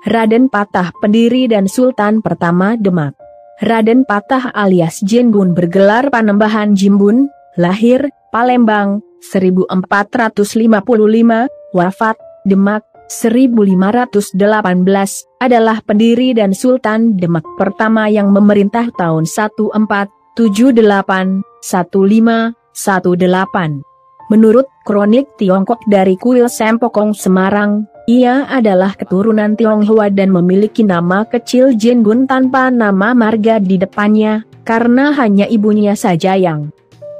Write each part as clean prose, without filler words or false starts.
Raden Patah pendiri dan Sultan pertama Demak. Raden Patah alias Jinbun bergelar Panembahan Jimbun, lahir, Palembang, 1455, wafat, Demak, 1518, adalah pendiri dan Sultan Demak pertama yang memerintah tahun 1478-1518. Menurut kronik Tiongkok dari Kuil Sempokong Semarang, ia adalah keturunan Tionghoa dan memiliki nama kecil Jinbun tanpa nama marga di depannya, karena hanya ibunya saja yang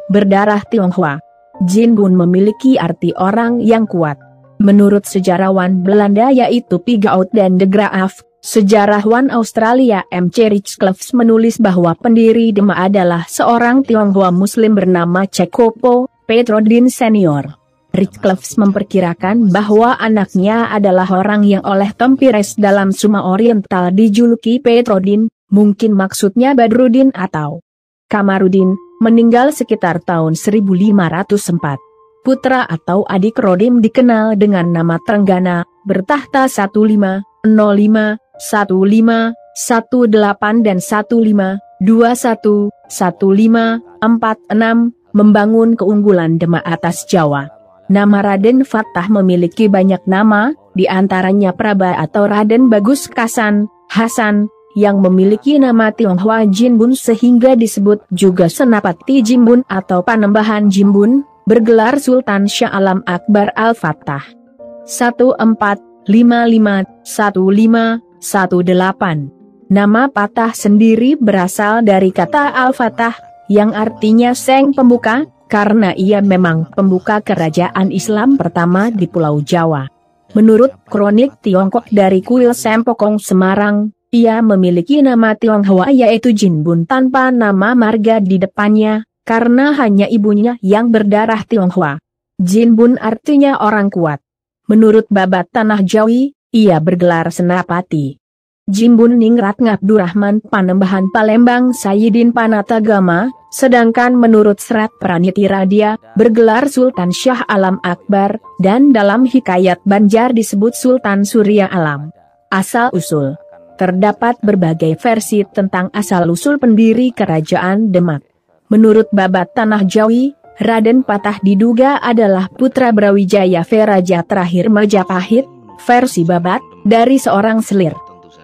berdarah Tionghoa. Jinbun memiliki arti orang yang kuat. Menurut sejarawan Belanda yaitu Pigaut dan de Graaf, sejarawan Australia M.C. Richcliffe menulis bahwa pendiri Demak adalah seorang Tionghoa Muslim bernama Cekopo Petrodin Senior. Richcliffe memperkirakan bahwa anaknya adalah orang yang oleh Tempires dalam Suma Oriental dijuluki Petrodin, mungkin maksudnya Badruddin atau Kamarudin, meninggal sekitar tahun 1504. Putra atau adik Rodim dikenal dengan nama Trenggana, bertahta 1505, 15, 18 dan 15, 21, 15, 46, membangun keunggulan Demak atas Jawa. Nama Raden Fatah memiliki banyak nama, di antaranya Praba atau Raden Bagus Kasan, Hasan, yang memiliki nama Tionghoa Jinbun sehingga disebut juga Senapati Jimbun atau Panembahan Jimbun, bergelar Sultan Shah Alam Akbar Al-Fatah. 1455-1518. Nama Patah sendiri berasal dari kata Al-Fatah, yang artinya Seng Pembuka, karena ia memang pembuka kerajaan Islam pertama di Pulau Jawa. Menurut kronik Tiongkok dari Kuil Sempokong Semarang, ia memiliki nama Tionghoa yaitu Jinbun tanpa nama marga di depannya, karena hanya ibunya yang berdarah Tionghoa. Jinbun artinya orang kuat. Menurut Babat Tanah Jawi, ia bergelar Senapati. Jimbun Ningrat Ngabdurrahman Panembahan Palembang Sayyidin Panatagama, sedangkan menurut Serat Praniti Radia, bergelar Sultan Shah Alam Akbar, dan dalam Hikayat Banjar disebut Sultan Surya Alam. Asal-usul. Terdapat berbagai versi tentang asal-usul pendiri Kerajaan Demak. Menurut Babat Tanah Jawi, Raden Patah diduga adalah putra Brawijaya V Raja terakhir Majapahit, versi Babat, dari seorang selir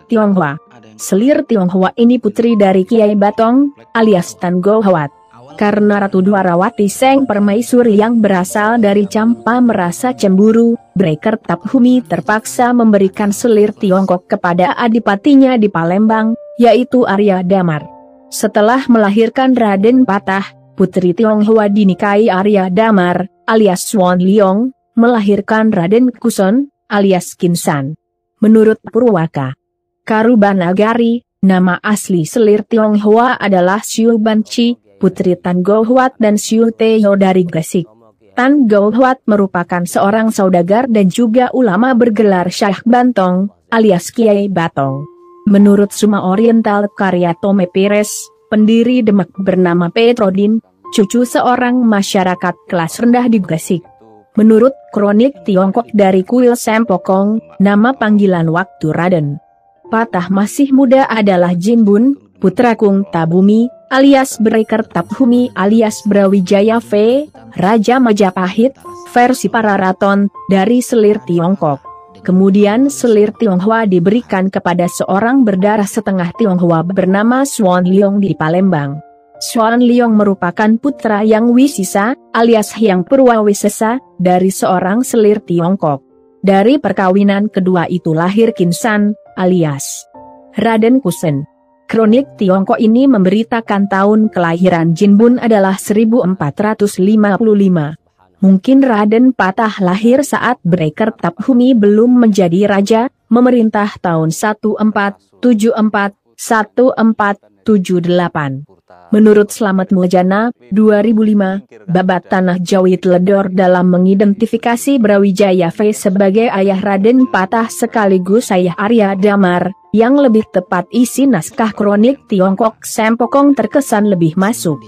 Tionghoa. Selir Tionghoa ini putri dari Kiai Batong, alias Tan Gohwat. Karena Ratu Dwarawati Seng Permaisuri yang berasal dari Campa merasa cemburu, Brekertaphumi terpaksa memberikan selir Tiongkok kepada adipatinya di Palembang, yaitu Arya Damar. Setelah melahirkan Raden Patah, putri Tionghoa dinikahi Arya Damar, alias Swan Leong, melahirkan Raden Kuson, alias Kinsan. Menurut Purwaka Karubanagari, nama asli selir Tionghoa adalah Siu Banci, putri Tan Gohwat dan Siu Teo dari Gresik. Tan Gohwat merupakan seorang saudagar dan juga ulama bergelar Syekh Bantong, alias Kiai Batong. Menurut Suma Oriental karya Tome Pires, pendiri Demak bernama Petrodin, cucu seorang masyarakat kelas rendah di Gresik. Menurut kronik Tiongkok dari Kuil Sempokong, nama panggilan waktu Raden Patah masih muda adalah Jinbun, putra Kung Tabumi, alias Brekertaphumi alias Brawijaya V, Raja Majapahit, versi Pararaton, dari selir Tiongkok. Kemudian selir Tionghoa diberikan kepada seorang berdarah setengah Tionghoa bernama Swan Leong di Palembang. Swan Leong merupakan putra Yang Wisisa, alias Hyang Purwawisesa, dari seorang selir Tiongkok. Dari perkawinan kedua itu lahir Kinsan, alias Raden Kusen. Kronik Tiongkok ini memberitakan tahun kelahiran Jinbun adalah 1455. Mungkin Raden Patah lahir saat Brekertaphumi belum menjadi raja, memerintah tahun 1474-1478. Menurut Slamet Muljana, 2005, Babat Tanah Jawi teledor dalam mengidentifikasi Brawijaya V sebagai ayah Raden Patah sekaligus ayah Arya Damar, yang lebih tepat isi naskah kronik Tiongkok Sempokong terkesan lebih masuk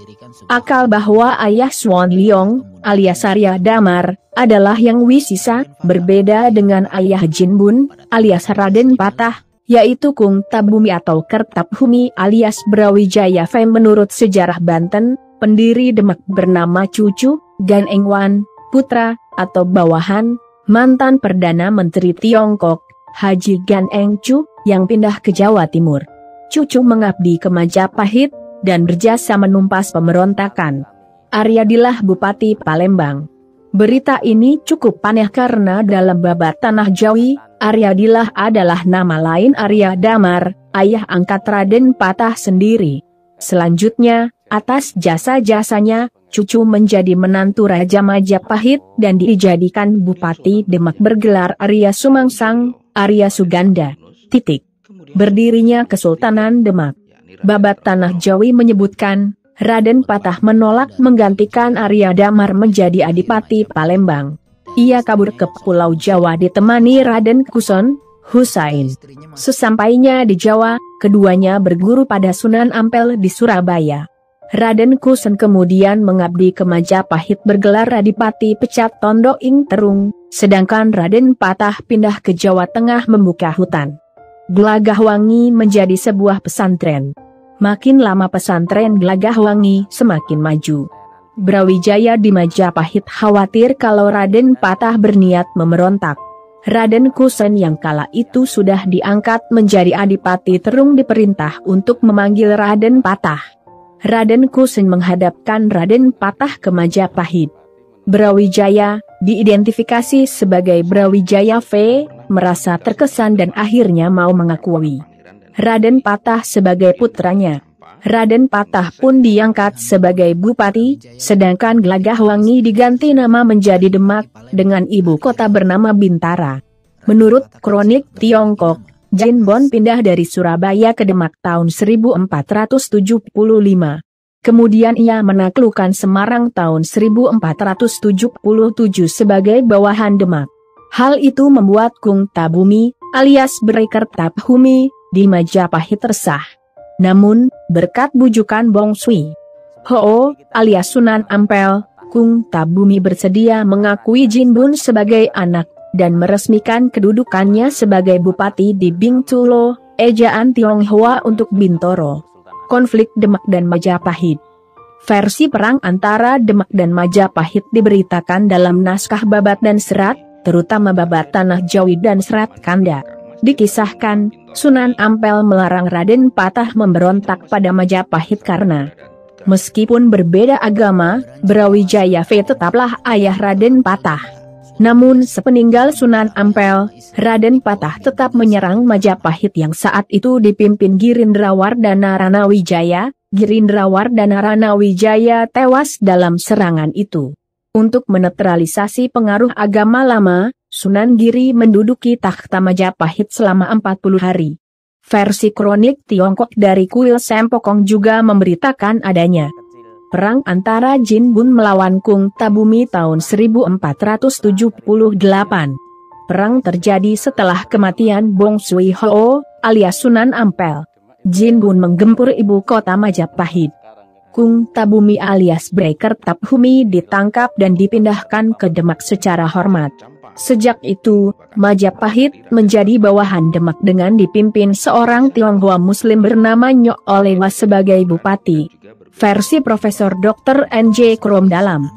akal bahwa ayah Swan Leong, alias Arya Damar, adalah Yang Wisisa, berbeda dengan ayah Jinbun, alias Raden Patah, yaitu Kung Tabumi atau Kertaphumi alias Brawijaya V. Menurut sejarah Banten, pendiri Demak bernama Cucu Ganengwan, putra atau bawahan mantan Perdana Menteri Tiongkok, Haji Ganeng Chu, yang pindah ke Jawa Timur. Cucu mengabdi ke Majapahit dan berjasa menumpas pemberontakan. Aryadilah Bupati Palembang. Berita ini cukup aneh karena dalam babat Tanah Jawi, Aryadilah adalah nama lain Arya Damar, ayah angkat Raden Patah sendiri. Selanjutnya, atas jasa-jasanya, Cucu menjadi menantu Raja Majapahit dan dijadikan Bupati Demak bergelar Arya Sumangsang, Arya Suganda. Berdirinya Kesultanan Demak. Babat Tanah Jawi menyebutkan, Raden Patah menolak menggantikan Arya Damar menjadi Adipati Palembang. Ia kabur ke Pulau Jawa ditemani Raden Kuson Husain. Sesampainya di Jawa, keduanya berguru pada Sunan Ampel di Surabaya. Raden Kuson kemudian mengabdi ke Majapahit bergelar Adipati Pecat Tondo Ing Terung, sedangkan Raden Patah pindah ke Jawa Tengah membuka hutan Gelagahwangi menjadi sebuah pesantren. Makin lama pesantren Gelagahwangi semakin maju. Brawijaya di Majapahit khawatir kalau Raden Patah berniat memberontak. Raden Kusen yang kala itu sudah diangkat menjadi Adipati Terung diperintah untuk memanggil Raden Patah. Raden Kusen menghadapkan Raden Patah ke Majapahit. Brawijaya, diidentifikasi sebagai Brawijaya V, merasa terkesan dan akhirnya mau mengakui Raden Patah sebagai putranya. Raden Patah pun diangkat sebagai bupati, sedangkan Gelagahwangi diganti nama menjadi Demak, dengan ibu kota bernama Bintara. Menurut kronik Tiongkok, Jin Bon pindah dari Surabaya ke Demak tahun 1475. Kemudian ia menaklukkan Semarang tahun 1477 sebagai bawahan Demak. Hal itu membuat Kung Tabumi, alias Bray Kertaphumi, di Majapahit resah. Namun, berkat bujukan Bong Sui Ho, alias Sunan Ampel, Kung Tabumi bersedia mengakui Jin Bun sebagai anak, dan meresmikan kedudukannya sebagai bupati di Bingtulo, ejaan Tionghoa untuk Bintoro. Konflik Demak dan Majapahit. Versi perang antara Demak dan Majapahit diberitakan dalam naskah babat dan serat, terutama babat Tanah Jawi dan serat Kanda. Dikisahkan, Sunan Ampel melarang Raden Patah memberontak pada Majapahit karena meskipun berbeda agama, Brawijaya V tetaplah ayah Raden Patah. Namun sepeninggal Sunan Ampel, Raden Patah tetap menyerang Majapahit yang saat itu dipimpin Girindrawardana Ranawijaya. Girindrawardana Ranawijaya tewas dalam serangan itu. Untuk menetralisasi pengaruh agama lama, Sunan Giri menduduki takhta Majapahit selama 40 hari. Versi kronik Tiongkok dari Kuil Sempokong juga memberitakan adanya perang antara Jin Bun melawan Kung Tabumi tahun 1478. Perang terjadi setelah kematian Bong Sui Ho, alias Sunan Ampel. Jin Bun menggempur ibu kota Majapahit. Kung Tabumi alias Bray Kertaphumi ditangkap dan dipindahkan ke Demak secara hormat. Sejak itu, Majapahit menjadi bawahan Demak dengan dipimpin seorang Tionghoa Muslim bernama Nyok Olewa sebagai bupati. Versi Profesor Dr. N.J. Krom dalam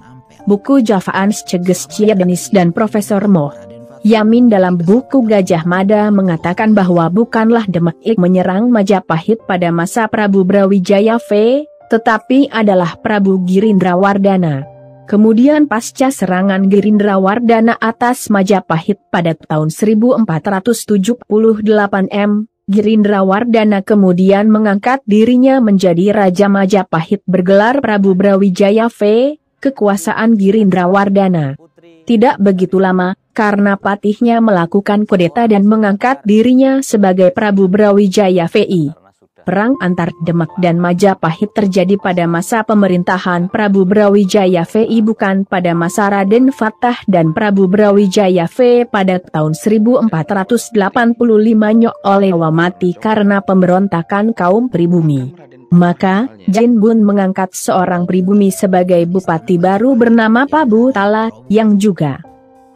buku Javaans Ceges Ciadenis dan Profesor Moh Yamin dalam buku Gajah Mada mengatakan bahwa bukanlah Demak menyerang Majapahit pada masa Prabu Brawijaya V, tetapi adalah Prabu Girindrawardana. Kemudian pasca serangan Girindrawardana atas Majapahit pada tahun 1478 Girindrawardana kemudian mengangkat dirinya menjadi Raja Majapahit bergelar Prabu Brawijaya V, kekuasaan Girindrawardana. Tidak begitu lama, karena patihnya melakukan kudeta dan mengangkat dirinya sebagai Prabu Brawijaya VI. Perang antar Demak dan Majapahit terjadi pada masa pemerintahan Prabu Brawijaya VI bukan pada masa Raden Fatah dan Prabu Brawijaya V pada tahun 1485 Nyok Olewa mati karena pemberontakan kaum pribumi. Maka, Jin Bun mengangkat seorang pribumi sebagai bupati baru bernama Pabu Tala, yang juga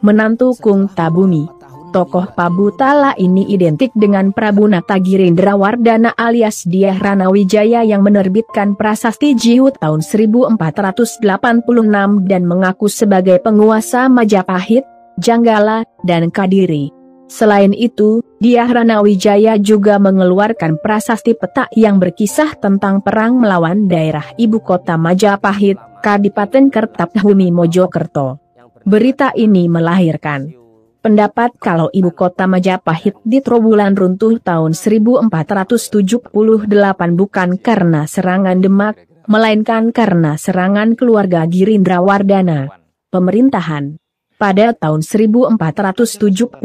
menantu Kung Tabumi. Tokoh Pabutala ini identik dengan Prabu Natagirindrawardana alias Dyah Ranawijaya yang menerbitkan Prasasti Jiwu tahun 1486 dan mengaku sebagai penguasa Majapahit, Janggala, dan Kadiri. Selain itu, Dyah Ranawijaya juga mengeluarkan prasasti peta yang berkisah tentang perang melawan daerah ibu kota Majapahit, Kadipaten Kertapahumi Mojokerto. Berita ini melahirkan pendapat kalau ibu kota Majapahit di Trowulan runtuh tahun 1478 bukan karena serangan Demak, melainkan karena serangan keluarga Girindrawardana. Pemerintahan. Pada tahun 1479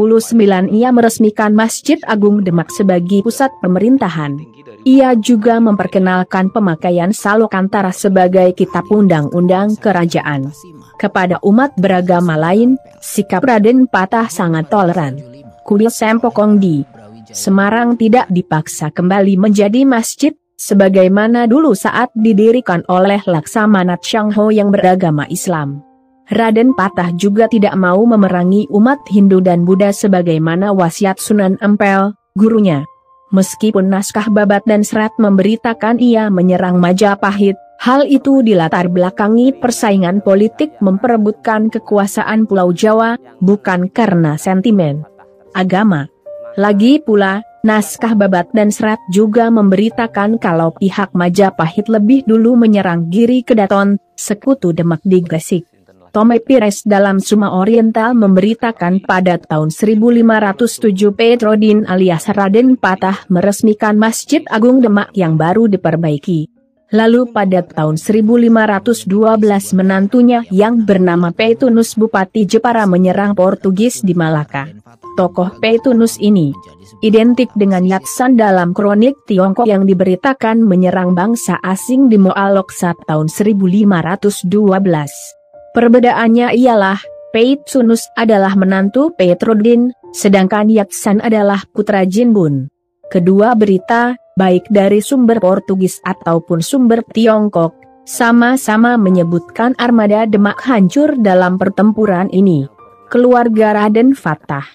ia meresmikan Masjid Agung Demak sebagai pusat pemerintahan. Ia juga memperkenalkan pemakaian Salokantara sebagai kitab undang-undang kerajaan. Kepada umat beragama lain, sikap Raden Patah sangat toleran. Kuil Sempokong di Semarang tidak dipaksa kembali menjadi masjid, sebagaimana dulu saat didirikan oleh Laksamana Tiongho yang beragama Islam. Raden Patah juga tidak mau memerangi umat Hindu dan Buddha sebagaimana wasiat Sunan Ampel, gurunya. Meskipun naskah Babat dan Serat memberitakan ia menyerang Majapahit, hal itu dilatar belakangi persaingan politik memperebutkan kekuasaan Pulau Jawa, bukan karena sentimen agama. Lagi pula, naskah Babat dan Serat juga memberitakan kalau pihak Majapahit lebih dulu menyerang Giri Kedaton, sekutu Demak di Gresik. Tome Pires dalam Suma Oriental memberitakan pada tahun 1507 Petrodin alias Raden Patah meresmikan Masjid Agung Demak yang baru diperbaiki. Lalu pada tahun 1512 menantunya yang bernama Petunus Bupati Jepara menyerang Portugis di Malaka. Tokoh Petunus ini identik dengan Yatsan dalam kronik Tiongkok yang diberitakan menyerang bangsa asing di Moaloksa tahun 1512. Perbedaannya ialah, Petunus adalah menantu Petrodin, sedangkan Yatsan adalah putra Jinbun. Kedua berita, baik dari sumber Portugis ataupun sumber Tiongkok, sama-sama menyebutkan armada Demak hancur dalam pertempuran ini. Keluarga Raden Fatah.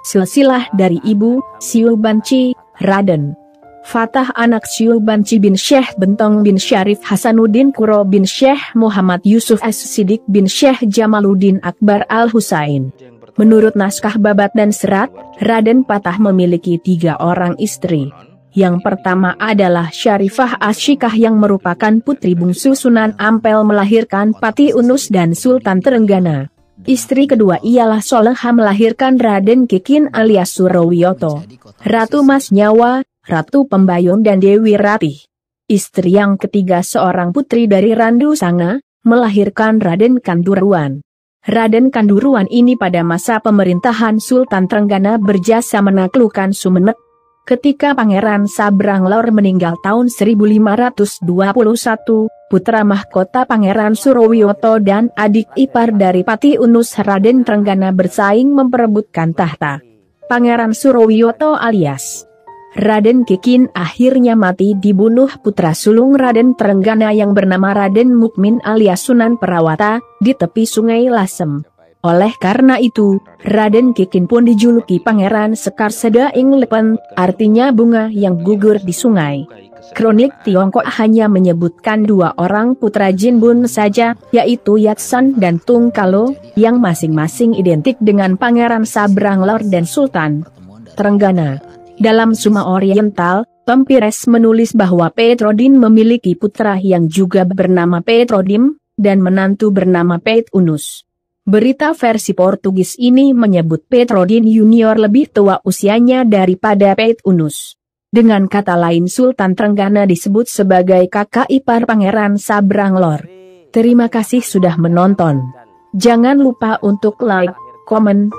Silsilah dari ibu, Siu Banci, Raden Fatah anak Siu Banci bin Syekh Bentong bin Syarif Hasanuddin Kuro bin Syekh Muhammad Yusuf As-Siddiq bin Syekh Jamaluddin Akbar Al-Husain. Menurut naskah Babat dan Serat, Raden Patah memiliki 3 orang istri. Yang pertama adalah Syarifah Asyikah yang merupakan putri bungsu Sunan Ampel melahirkan Pati Unus dan Sultan Terenggana. Istri kedua ialah Soleha melahirkan Raden Kikin alias Surowiyoto, Ratu Mas Nyawa, Ratu Pembayun dan Dewi Ratih. Istri yang ketiga seorang putri dari Randu Sanga, melahirkan Raden Kanduruan. Raden Kanduruan ini pada masa pemerintahan Sultan Trenggana berjasa menaklukkan Sumenep. Ketika Pangeran Sabranglor meninggal tahun 1521, putra mahkota Pangeran Surowiyoto dan adik ipar dari Pati Unus Raden Trenggana bersaing memperebutkan tahta. Pangeran Surowiyoto alias Raden Kikin akhirnya mati dibunuh putra sulung Raden Trenggana yang bernama Raden Mukmin alias Sunan Perawata, di tepi sungai Lasem. Oleh karena itu, Raden Kikin pun dijuluki Pangeran Sekar Sedaing Lepen, artinya bunga yang gugur di sungai. Kronik Tiongkok hanya menyebutkan 2 orang putra Jinbun saja, yaitu Yatsan dan Tung Kalo, yang masing-masing identik dengan Pangeran Sabranglor dan Sultan Terenggana. Dalam Suma Oriental, Tom Pires menulis bahwa Petrodin memiliki putra yang juga bernama Petrodim, dan menantu bernama Petunus. Berita versi Portugis ini menyebut Petrodin Junior lebih tua usianya daripada Petunus. Dengan kata lain Sultan Trenggana disebut sebagai kakak ipar Pangeran Sabranglor. Terima kasih sudah menonton. Jangan lupa untuk like, komen,